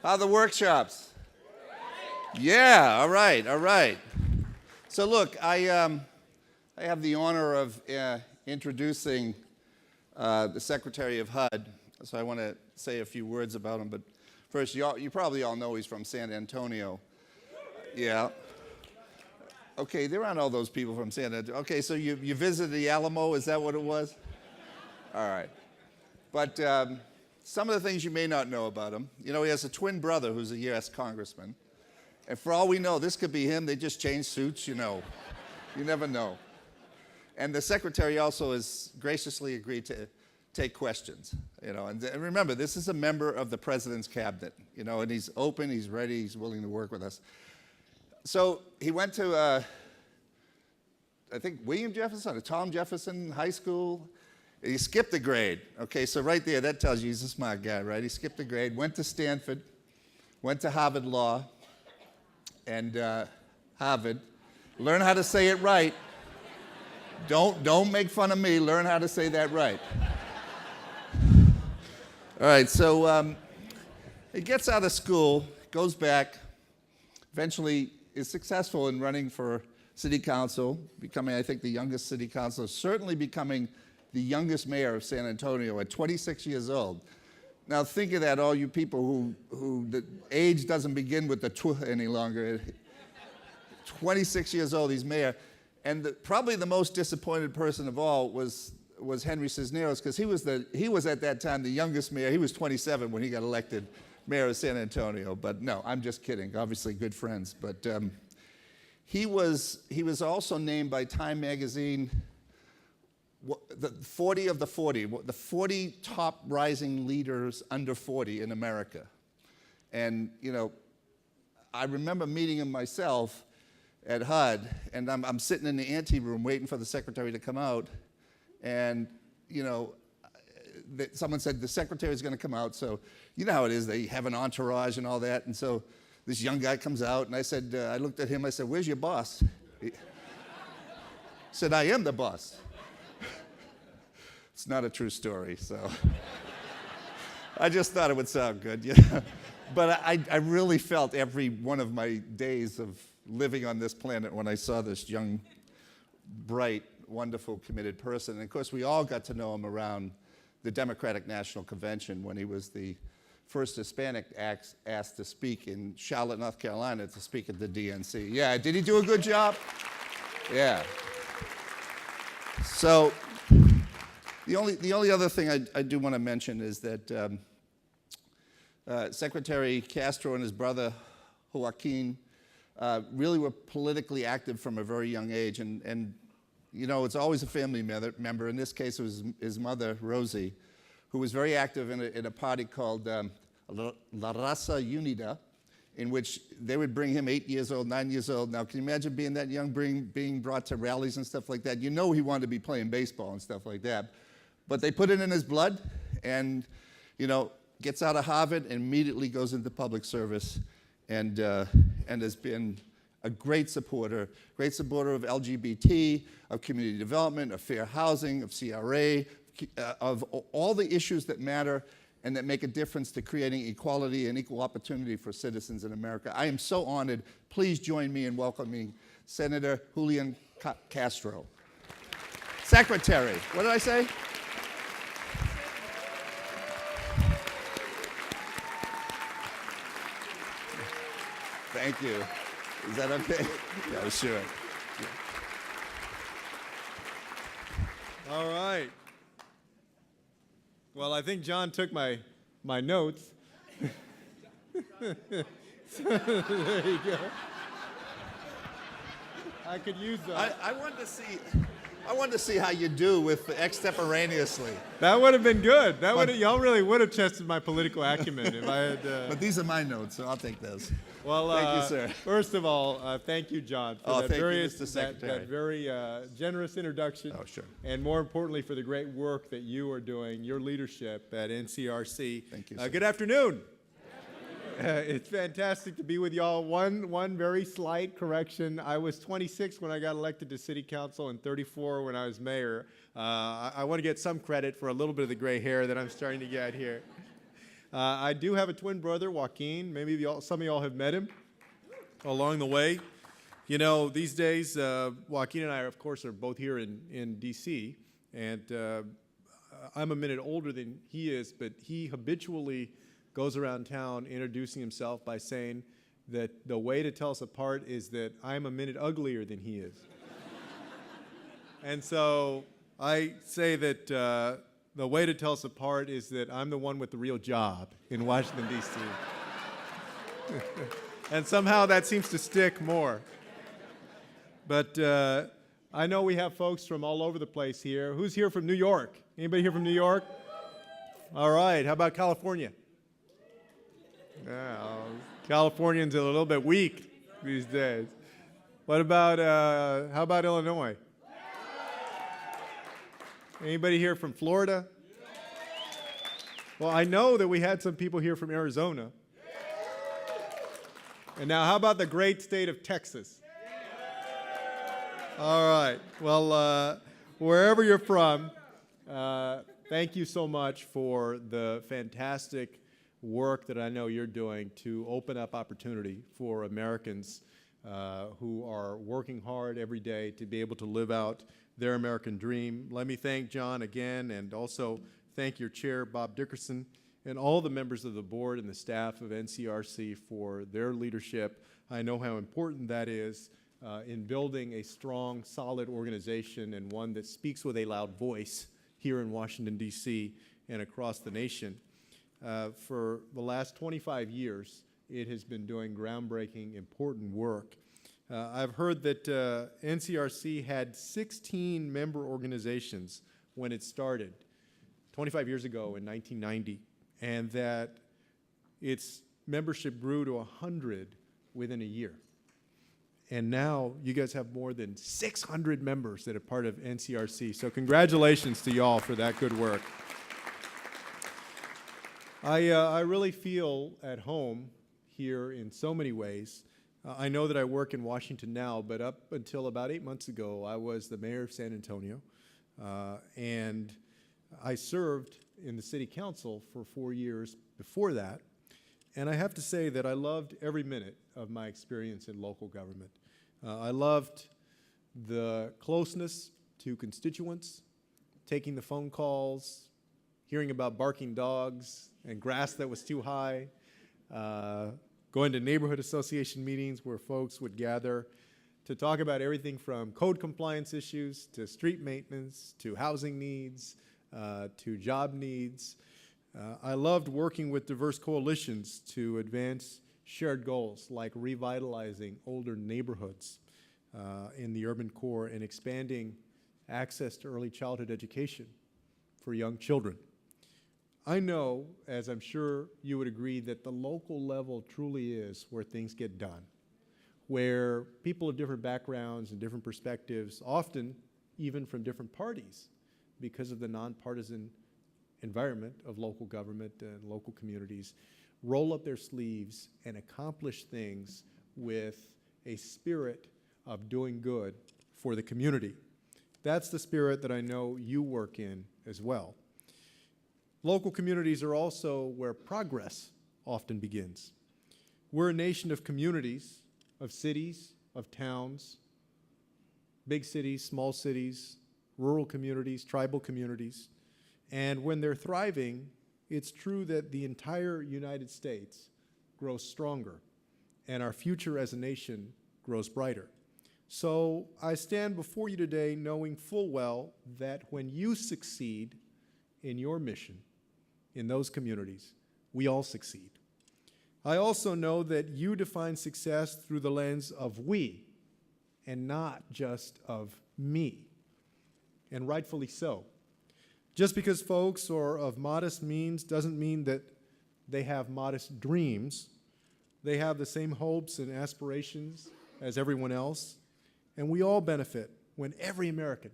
How are the workshops? Yeah, all right, all right. So look, I have the honor of introducing the Secretary of HUD. So I want to say a few words about him. But first, you probably all know he's from San Antonio. Yeah. Okay, there aren't all those people from San Antonio. Okay, so you visited the Alamo, is that what it was? All right. But some of the things you may not know about him, he has a twin brother who's a U.S. congressman. And for all we know, this could be him. They just changed suits, You never know. And the secretary also has graciously agreed to take questions, And remember, this is a member of the president's cabinet, and he's open, he's ready, he's willing to work with us. So he went to, I think, William Jefferson or Tom Jefferson High School. He skipped a grade. Okay, so right there, that tells you he's a smart guy, right? He skipped a grade, went to Stanford, went to Harvard Law, and Harvard. Learn how to say it right. Don't make fun of me. Learn how to say that right. All right, so he gets out of school, goes back, eventually is successful in running for city council, becoming, I think, the youngest city councilor, certainly becoming the youngest mayor of San Antonio at 26 years old. Now think of that, all you people who the age doesn't begin with the tw any longer. 26 years old, he's mayor. And probably the most disappointed person of all was Henry Cisneros, because he was at that time the youngest mayor. He was 27 when he got elected mayor of San Antonio. But no, I'm just kidding. Obviously good friends. But he was also named by Time magazine the 40 of the 40, the 40 top rising leaders under 40 in America. And, I remember meeting him myself at HUD, and I'm sitting in the ante room waiting for the secretary to come out, and, someone said the secretary's going to come out, so you know how it is, they have an entourage and all that, and so this young guy comes out, and I said, I looked at him, I said, "Where's your boss?" He said, "I am the boss." It's not a true story, so I just thought it would sound good, But I really felt every one of my days of living on this planet when I saw this young, bright, wonderful, committed person. And of course, we all got to know him around the Democratic National Convention when he was the first Hispanic asked to speak in Charlotte, North Carolina, to speak at the DNC. Yeah, did he do a good job? Yeah. So the only other thing I do want to mention is that Secretary Castro and his brother Joaquin really were politically active from a very young age, and it's always a family member. In this case, it was his mother, Rosie, who was very active in a party called La Raza Unida, in which they would bring him 8 years old, 9 years old. Now, can you imagine being that young, being brought to rallies and stuff like that? He wanted to be playing baseball and stuff like that. But they put it in his blood, and, gets out of Harvard and immediately goes into public service, and has been a great supporter of LGBT, of community development, of fair housing, of CRA, of all the issues that matter and that make a difference to creating equality and equal opportunity for citizens in America. I am so honored. Please join me in welcoming Senator Julián Castro. Secretary, what did I say? Thank you. Is that okay? Yeah, sure. Yeah. All right. Well, I think John took my notes. So, there you go. I could use those. I wanted to see how you do with extemporaneously. That would have been good. Y'all really would have tested my political acumen if I had. But these are my notes, so I'll take those. Well, thank you, sir. First of all, thank you, John, for that very generous introduction. Oh, sure. And more importantly, for the great work that you are doing, your leadership at NCRC. Thank you, sir. Good afternoon. It's fantastic to be with y'all. One very slight correction. I was 26 when I got elected to city council and 34 when I was mayor. I want to get some credit for a little bit of the gray hair that I'm starting to get here. I do have a twin brother, Joaquin. Maybe some of y'all have met him along the way. You know, these days, Joaquin and I, of course, are both here in D.C., and I'm a minute older than he is, but he habitually goes around town introducing himself by saying that the way to tell us apart is that I'm a minute uglier than he is. And so I say that the way to tell us apart is that I'm the one with the real job in Washington, D.C. And somehow that seems to stick more. But I know we have folks from all over the place here. Who's here from New York? Anybody here from New York? All right. How about California? Yeah, Californians are a little bit weak these days. What about, how about Illinois? Anybody here from Florida? Well, I know that we had some people here from Arizona. And now, how about the great state of Texas? All right. Well, wherever you're from, thank you so much for the fantastic work that I know you're doing to open up opportunity for Americans who are working hard every day to be able to live out their American dream. Let me thank John again, and also thank your chair, Bob Dickerson, and all the members of the board and the staff of NCRC for their leadership. I know how important that is in building a strong, solid organization, and one that speaks with a loud voice here in Washington, D.C. and across the nation. For the last 25 years, it has been doing groundbreaking, important work. I've heard that NCRC had 16 member organizations when it started 25 years ago in 1990, and that its membership grew to 100 within a year. And now you guys have more than 600 members that are part of NCRC. So congratulations to y'all for that good work. I really feel at home here in so many ways. I know that I work in Washington now, but up until about 8 months ago, I was the mayor of San Antonio, and I served in the city council for 4 years before that. And I have to say that I loved every minute of my experience in local government. I loved the closeness to constituents, taking the phone calls, hearing about barking dogs and grass that was too high, going to neighborhood association meetings where folks would gather to talk about everything from code compliance issues to street maintenance to housing needs to job needs. I loved working with diverse coalitions to advance shared goals like revitalizing older neighborhoods in the urban core and expanding access to early childhood education for young children. I know, as I'm sure you would agree, that the local level truly is where things get done, where people of different backgrounds and different perspectives, often even from different parties, because of the nonpartisan environment of local government and local communities, roll up their sleeves and accomplish things with a spirit of doing good for the community. That's the spirit that I know you work in as well. Local communities are also where progress often begins. We're a nation of communities, of cities, of towns, big cities, small cities, rural communities, tribal communities. And when they're thriving, it's true that the entire United States grows stronger and our future as a nation grows brighter. So I stand before you today knowing full well that when you succeed in your mission, in those communities, we all succeed. I also know that you define success through the lens of we and not just of me, and rightfully so. Just because folks are of modest means doesn't mean that they have modest dreams. They have the same hopes and aspirations as everyone else, and we all benefit when every American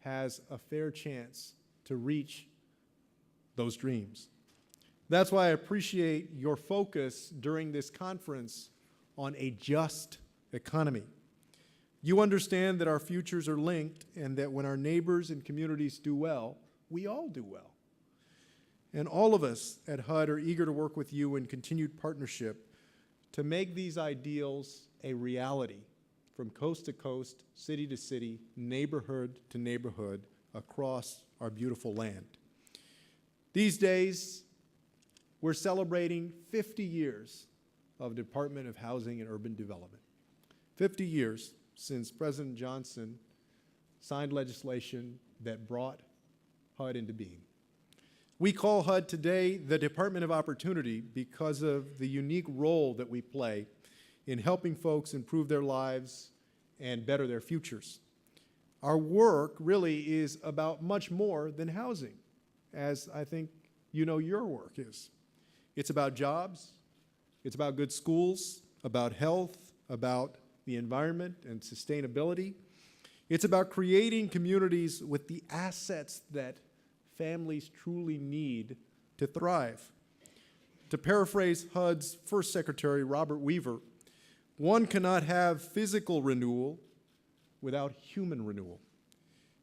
has a fair chance to reach those dreams. That's why I appreciate your focus during this conference on a just economy. You understand that our futures are linked and that when our neighbors and communities do well, we all do well. And all of us at HUD are eager to work with you in continued partnership to make these ideals a reality from coast to coast, city to city, neighborhood to neighborhood across our beautiful land. These days, we're celebrating 50 years of Department of Housing and Urban Development. 50 years since President Johnson signed legislation that brought HUD into being. We call HUD today the Department of Opportunity because of the unique role that we play in helping folks improve their lives and better their futures. Our work really is about much more than housing, as I think you know your work is. It's about jobs, it's about good schools, about health, about the environment and sustainability. It's about creating communities with the assets that families truly need to thrive. To paraphrase HUD's first secretary, Robert Weaver, one cannot have physical renewal without human renewal.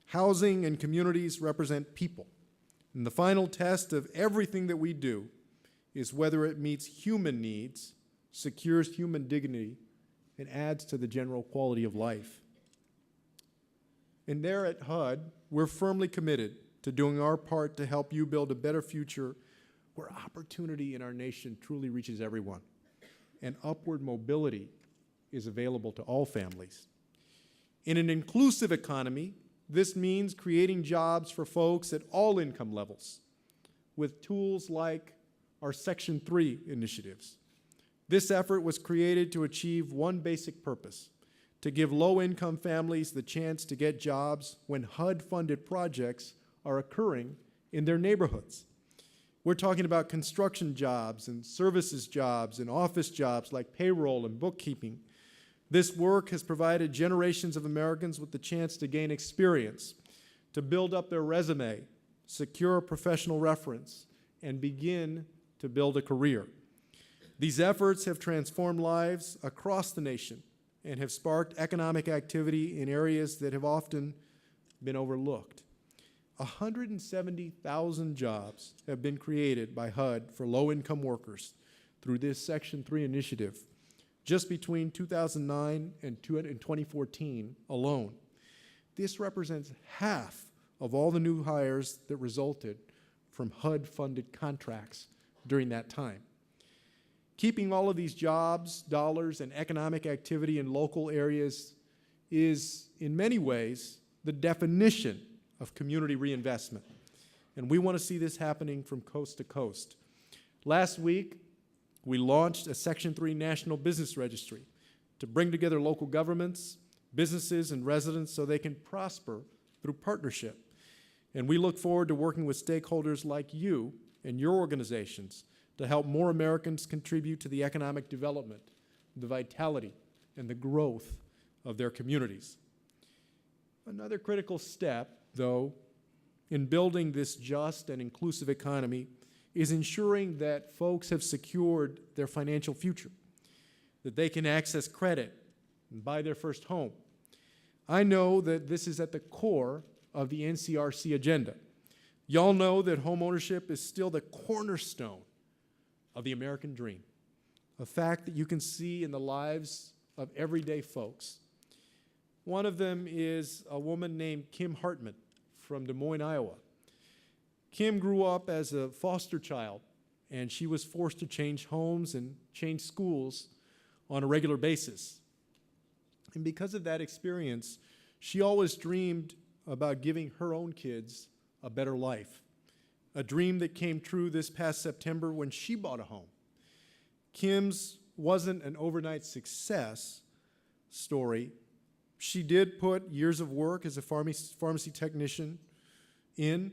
Housing and communities represent people. And the final test of everything that we do is whether it meets human needs, secures human dignity, and adds to the general quality of life. And there at HUD, we're firmly committed to doing our part to help you build a better future where opportunity in our nation truly reaches everyone, and upward mobility is available to all families. In an inclusive economy, this means creating jobs for folks at all income levels with tools like our Section 3 initiatives. This effort was created to achieve one basic purpose: to give low-income families the chance to get jobs when HUD-funded projects are occurring in their neighborhoods. We're talking about construction jobs and services jobs and office jobs like payroll and bookkeeping. This work has provided generations of Americans with the chance to gain experience, to build up their resume, secure a professional reference, and begin to build a career. These efforts have transformed lives across the nation and have sparked economic activity in areas that have often been overlooked. 170,000 jobs have been created by HUD for low-income workers through this Section 3 initiative just between 2009 and 2014 alone. This represents half of all the new hires that resulted from HUD-funded contracts during that time. Keeping all of these jobs, dollars, and economic activity in local areas is, in many ways, the definition of community reinvestment. And we want to see this happening from coast to coast. Last week, we launched a Section 3 National Business Registry to bring together local governments, businesses, and residents so they can prosper through partnership. And we look forward to working with stakeholders like you and your organizations to help more Americans contribute to the economic development, the vitality, and the growth of their communities. Another critical step, though, in building this just and inclusive economy is ensuring that folks have secured their financial future, that they can access credit and buy their first home. I know that this is at the core of the NCRC agenda. Y'all know that homeownership is still the cornerstone of the American dream, a fact that you can see in the lives of everyday folks. One of them is a woman named Kim Hartman from Des Moines, Iowa. Kim grew up as a foster child, and she was forced to change homes and change schools on a regular basis. And because of that experience, she always dreamed about giving her own kids a better life, a dream that came true this past September when she bought a home. Kim's wasn't an overnight success story. She did put years of work as a pharmacy technician in.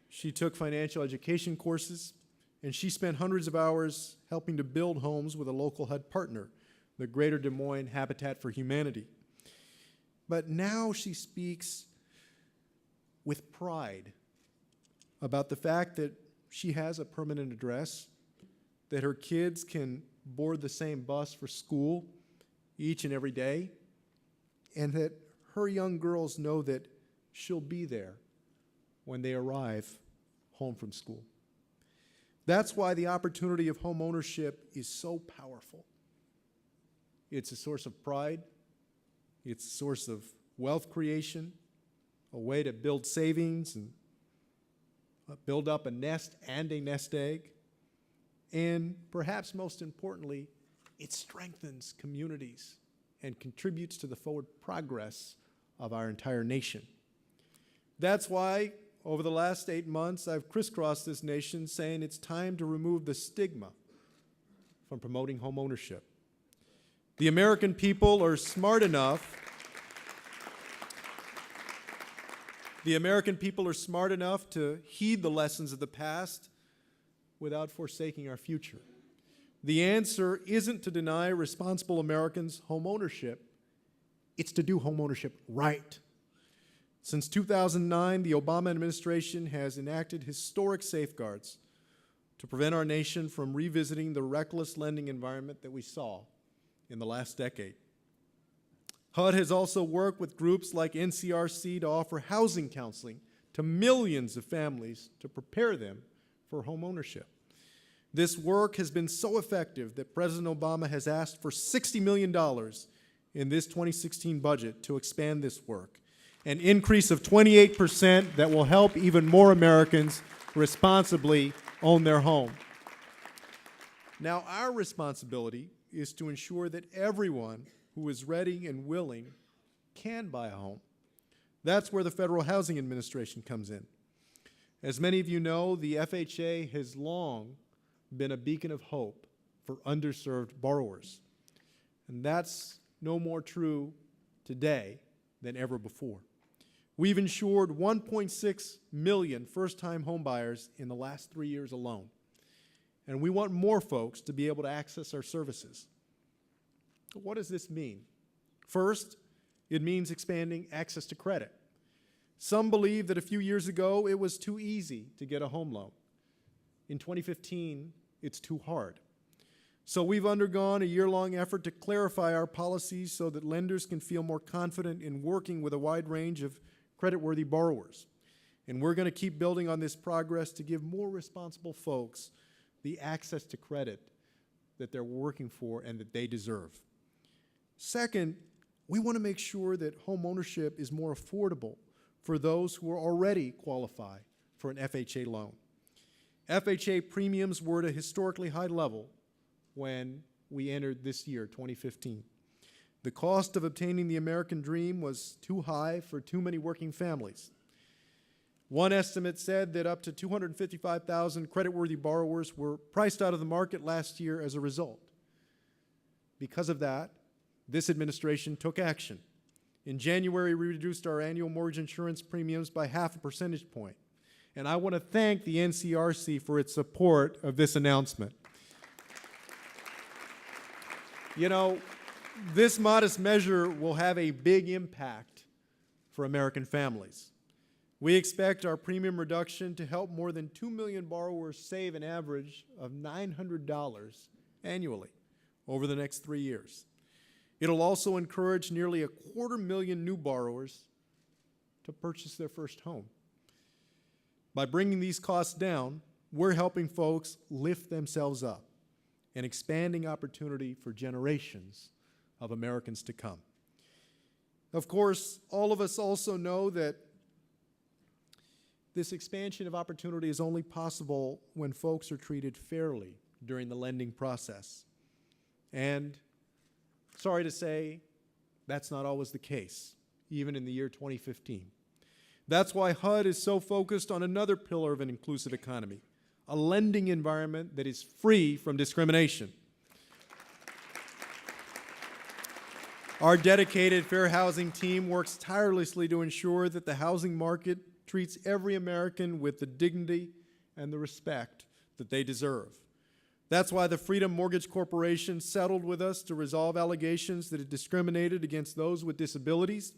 She took financial education courses, and she spent hundreds of hours helping to build homes with a local HUD partner, the Greater Des Moines Habitat for Humanity. But now she speaks with pride about the fact that she has a permanent address, that her kids can board the same bus for school each and every day, and that her young girls know that she'll be there when they arrive home from school. That's why the opportunity of home ownership is so powerful. It's a source of pride. It's a source of wealth creation, a way to build savings and build up a nest and a nest egg. And perhaps most importantly, it strengthens communities and contributes to the forward progress of our entire nation. That's why over the last 8 months, I've crisscrossed this nation saying it's time to remove the stigma from promoting home ownership. The American people are smart enough. The American people are smart enough to heed the lessons of the past without forsaking our future. The answer isn't to deny responsible Americans home ownership. It's to do home ownership right. Since 2009, the Obama administration has enacted historic safeguards to prevent our nation from revisiting the reckless lending environment that we saw in the last decade. HUD has also worked with groups like NCRC to offer housing counseling to millions of families to prepare them for home ownership. This work has been so effective that President Obama has asked for $60 million in this 2016 budget to expand this work, an increase of 28% that will help even more Americans responsibly own their home. Now, our responsibility is to ensure that everyone who is ready and willing can buy a home. That's where the Federal Housing Administration comes in. As many of you know, the FHA has long been a beacon of hope for underserved borrowers. And that's no more true today than ever before. We've insured 1.6 million first-time homebuyers in the last 3 years alone. And we want more folks to be able to access our services. What does this mean? First, it means expanding access to credit. Some believe that a few years ago it was too easy to get a home loan. In 2015, it's too hard. So we've undergone a year-long effort to clarify our policies so that lenders can feel more confident in working with a wide range of creditworthy borrowers. And we're going to keep building on this progress to give more responsible folks the access to credit that they're working for and that they deserve. Second, we want to make sure that home ownership is more affordable for those who already qualify for an FHA loan. FHA premiums were at a historically high level when we entered this year, 2015. The cost of obtaining the American dream was too high for too many working families. One estimate said that up to 255,000 creditworthy borrowers were priced out of the market last year as a result. Because of that, this administration took action. In January, we reduced our annual mortgage insurance premiums by 0.5 percentage point. And I want to thank the NCRC for its support of this announcement. You know, this modest measure will have a big impact for American families. We expect our premium reduction to help more than 2 million borrowers save an average of $900 annually over the next 3 years. It'll also encourage nearly 250,000 new borrowers to purchase their first home. By bringing these costs down, we're helping folks lift themselves up and expanding opportunity for generations of Americans to come. Of course, all of us also know that this expansion of opportunity is only possible when folks are treated fairly during the lending process. And sorry to say, that's not always the case, even in the year 2015. That's why HUD is so focused on another pillar of an inclusive economy, a lending environment that is free from discrimination. Our dedicated fair housing team works tirelessly to ensure that the housing market treats every American with the dignity and the respect that they deserve. That's why the Freedom Mortgage Corporation settled with us to resolve allegations that it discriminated against those with disabilities.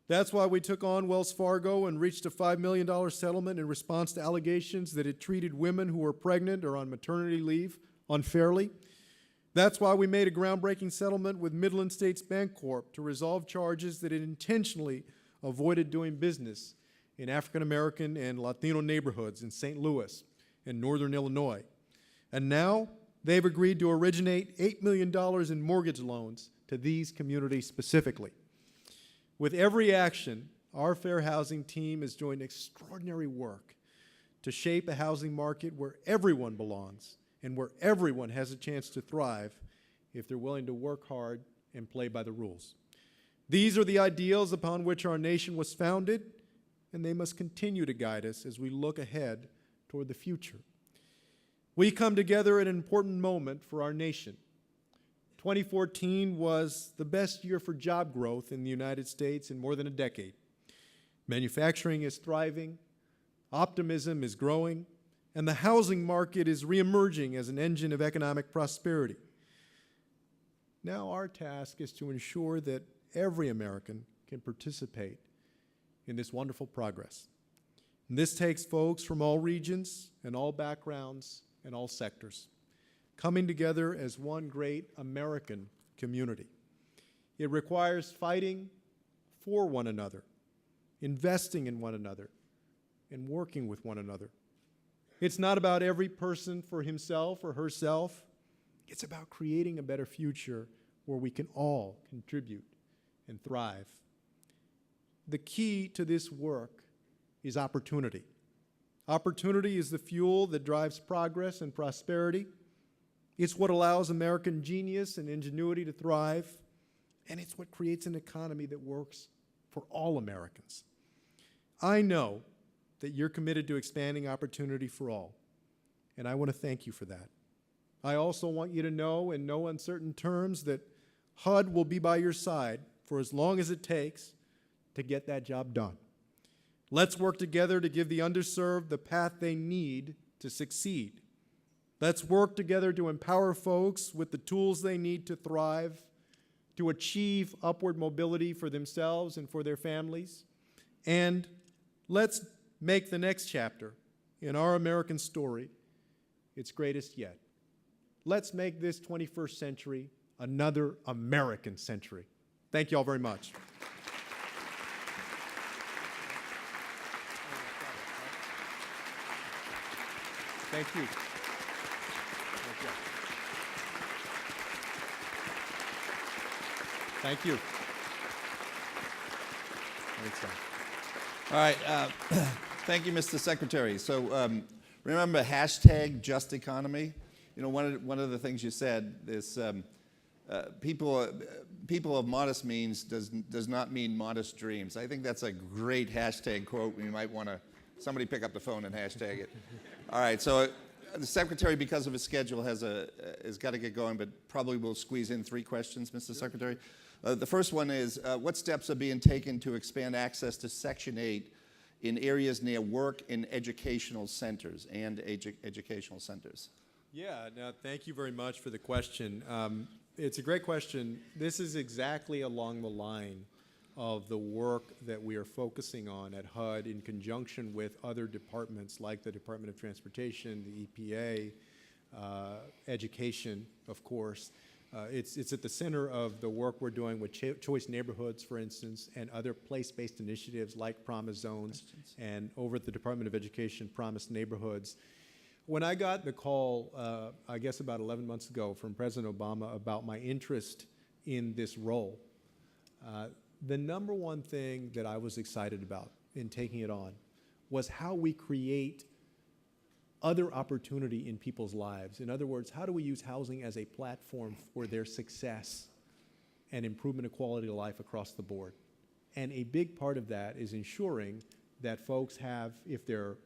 That's why we took on Wells Fargo and reached a $5 million settlement in response to allegations that it treated women who were pregnant or on maternity leave unfairly. That's why we made a groundbreaking settlement with Midland States Bancorp to resolve charges that it intentionally avoided doing business in African American and Latino neighborhoods in St. Louis and northern Illinois. And now they've agreed to originate $8 million in mortgage loans to these communities specifically. With every action, our fair housing team is doing extraordinary work to shape a housing market where everyone belongs and where everyone has a chance to thrive if they're willing to work hard and play by the rules. These are the ideals upon which our nation was founded, and they must continue to guide us as we look ahead toward the future. We come together at an important moment for our nation. 2014 was the best year for job growth in the United States in more than a decade. Manufacturing is thriving, optimism is growing, and the housing market is reemerging as an engine of economic prosperity. Now our task is to ensure that every American can participate in this wonderful progress. And this takes folks from all regions and all backgrounds and all sectors, coming together as one great American community. It requires fighting for one another, investing in one another, and working with one another. It's not about every person for himself or herself. It's about creating a better future where we can all contribute and thrive. The key to this work is opportunity. Opportunity is the fuel that drives progress and prosperity. It's what allows American genius and ingenuity to thrive, and it's what creates an economy that works for all Americans. I know that you're committed to expanding opportunity for all, and I want to thank you for that. I also want you to know in no uncertain terms that HUD will be by your side for as long as it takes to get that job done. Let's work together to give the underserved the path they need to succeed. Let's work together to empower folks with the tools they need to thrive, to achieve upward mobility for themselves and for their families. And let's make the next chapter in our American story its greatest yet. Let's make this 21st century another American century. Thank you all very much. Thank you. Thank you. Thanks, Tom. All right. Thank you, Mr. Secretary. So remember hashtag Just Economy? You know, one of the things you said is people of modest means does not mean modest dreams. I think that's a great hashtag quote. We might want to somebody pick up the phone and hashtag it. All right. So the Secretary, because of his schedule, has got to get going, but probably will squeeze in 3 questions, Mr. Secretary. The first one is, what steps are being taken to expand access to Section 8 in areas near work and educational centers educational centers? Yeah, no, thank you very much for the question. It's a great question. This is exactly along the line of the work that we are focusing on at HUD in conjunction with other departments like the Department of Transportation, the EPA, education, of course. It's at the center of the work we're doing with choice neighborhoods, for instance, and other place-based initiatives like Promise Zones, and over at the Department of Education, Promise Neighborhoods. When I got the call, I guess about 11 months ago, from President Obama about my interest in this role, the number one thing that I was excited about in taking it on was how we create other opportunity in people's lives. In other words, how do we use housing as a platform for their success and improvement of quality of life across the board? And a big part of that is ensuring that folks have, if they're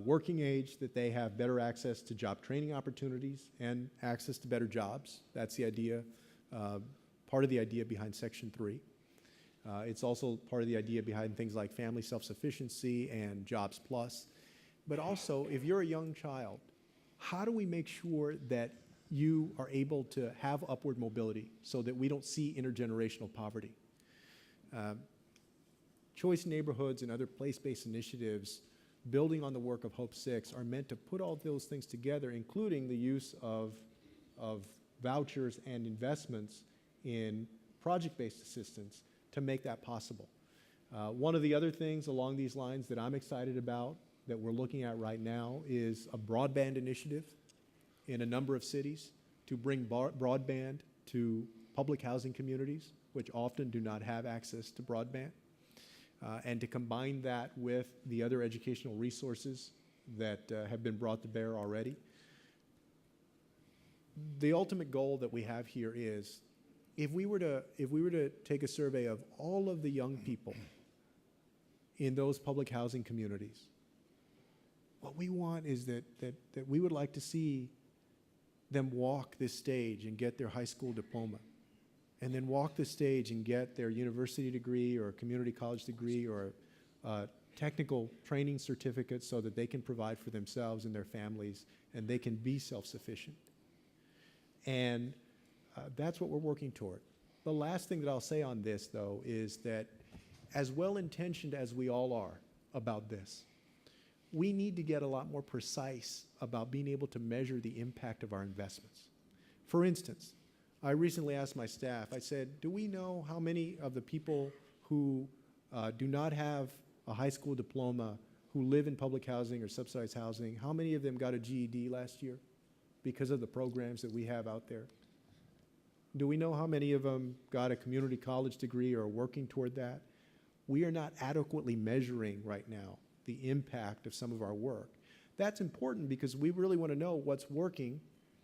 working age, that they have better access to job training opportunities and access to better jobs. That's the idea, part of the idea behind Section 3. It's also part of the idea behind things like family self-sufficiency and Jobs Plus. But also, if you're a young child, how do we make sure that you are able to have upward mobility so that we don't see intergenerational poverty? Choice neighborhoods and other place-based initiatives building on the work of Hope 6 are meant to put all those things together, including the use of vouchers and investments in project-based assistance to make that possible. One of the other things along these lines that I'm excited about that we're looking at right now is a broadband initiative in a number of cities to bring broadband to public housing communities, which often do not have access to broadband, and to combine that with the other educational resources that have been brought to bear already. The ultimate goal that we have here is, if we were to take a survey of all of the young people in those public housing communities, what we want is that we would like to see them walk this stage and get their high school diploma, and then walk the stage and get their university degree or a community college degree or a technical training certificate so that they can provide for themselves and their families and they can be self-sufficient. And that's what we're working toward. The last thing that I'll say on this, though, is that as well-intentioned as we all are about this, we need to get a lot more precise about being able to measure the impact of our investments. For instance, I recently asked my staff, I said, do we know how many of the people who do not have a high school diploma, who live in public housing or subsidized housing, how many of them got a GED last year because of the programs that we have out there? Do we know how many of them got a community college degree or are working toward that? We are not adequately measuring right now the impact of some of our work. That's important because we really want to know what's working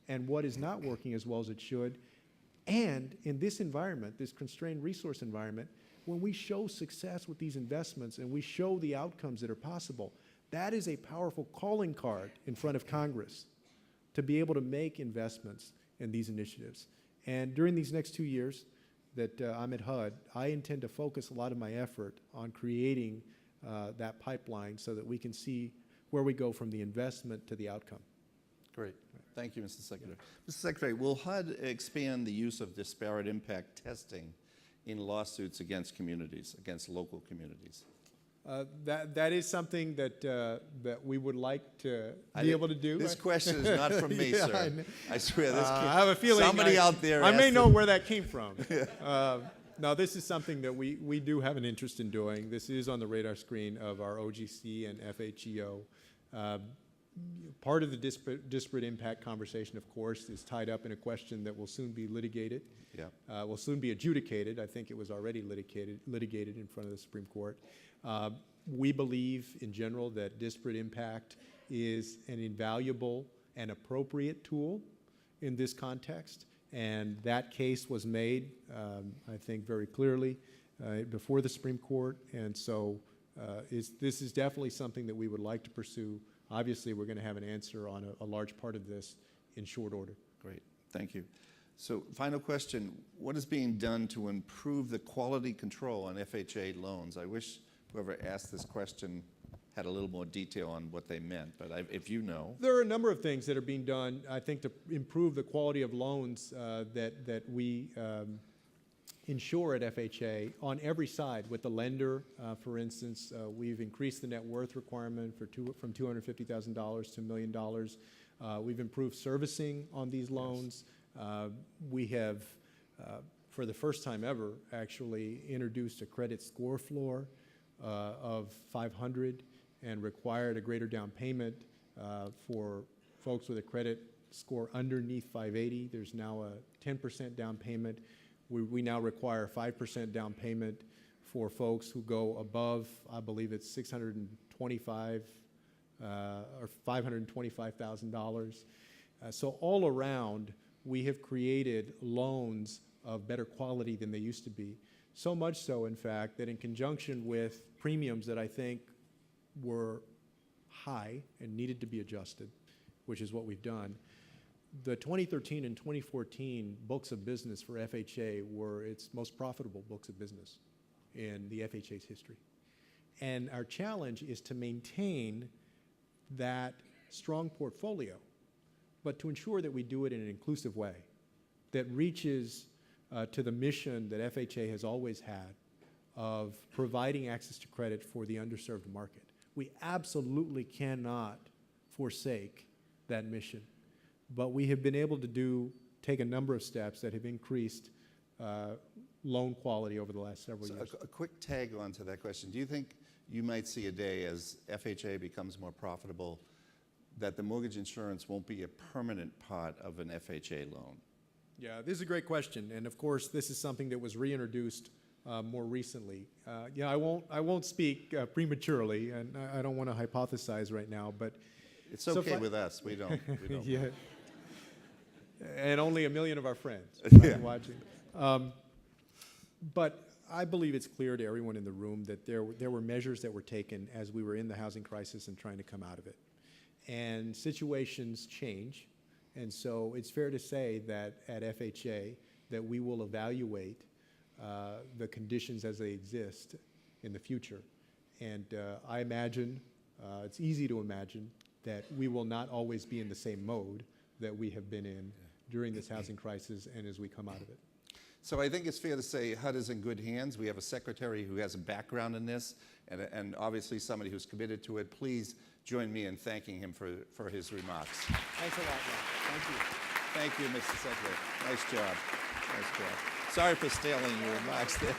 and what is not working as well as it should. And in this environment, this constrained resource environment, when we show success with these investments and we show the outcomes that are possible, that is a powerful calling card in front of Congress to be able to make investments in these initiatives. And during these next 2 years that I'm at HUD, I intend to focus a lot of my effort on creating that pipeline so that we can see where we go from the investment to the outcome. Great. Thank you, Mr. Secretary. Mr. Secretary, will HUD expand the use of disparate impact testing in lawsuits against communities, against local communities? That is something that we would like to be able to do. This question is not from me, Yeah, sir. I swear. This I have a feeling somebody out there. I may asked know it. where that came from. No, this is something that we do have an interest in doing. This is on the radar screen of our OGC and FHEO. Part of the disparate impact conversation, of course, is tied up in a question that will soon be litigated. Yeah. Will soon be adjudicated. I think it was already litigated in front of the Supreme Court. We believe, in general, that disparate impact is an invaluable and appropriate tool in this context. And that case was made, I think, very clearly before the Supreme Court. And so this is definitely something that we would like to pursue. Obviously, we're going to have an answer on a large part of this in short order. Great. Thank you. So, final question. What is being done to improve the quality control on FHA loans? I wish whoever asked this question had a little more detail on what they meant, but if you know. There are a number of things that are being done, I think, to improve the quality of loans that we insure at FHA on every side. With the lender, for instance, we've increased the net worth requirement from $250,000 to $1 million. We've improved servicing on these loans. Yes. We have, for the first time ever, actually introduced a credit score floor of 500 and required a greater down payment for folks with a credit score underneath 580. There's now a 10% down payment. We now require 5% down payment for folks who go above, I believe it's $625 or $525,000. So all around, we have created loans of better quality than they used to be. So much so, in fact, that in conjunction with premiums that I think were high and needed to be adjusted, which is what we've done, the 2013 and 2014 books of business for FHA were its most profitable books of business in the FHA's history. And our challenge is to maintain that strong portfolio, but to ensure that we do it in an inclusive way that reaches to the mission that FHA has always had of providing access to credit for the underserved market. We absolutely cannot forsake that mission. But we have been able to take a number of steps that have increased loan quality over the last several years. A quick tag on to that question. Do you think you might see a day as FHA becomes more profitable that the mortgage insurance won't be a permanent part of an FHA loan? Yeah, this is a great question, and of course, this is something that was reintroduced more recently. Yeah, I won't speak prematurely, and I don't want to hypothesize right now, but It's okay with us. We don't. yeah, and only 1 million of our friends Yeah. watching. But I believe it's clear to everyone in the room that there were measures that were taken as we were in the housing crisis and trying to come out of it. And situations change, and so it's fair to say that at FHA that we will evaluate the conditions as they exist in the future. And I imagine, it's easy to imagine, that we will not always be in the same mode that we have been in during this housing crisis and as we come out of it. So I think it's fair to say HUD is in good hands. We have a secretary who has a background in this, and obviously somebody who's committed to it. Please join me in thanking him for his remarks. Thanks a lot, Rob. Thank you. Thank you, Mr. Secretary. Nice job. Nice job. Sorry for stealing your remarks there.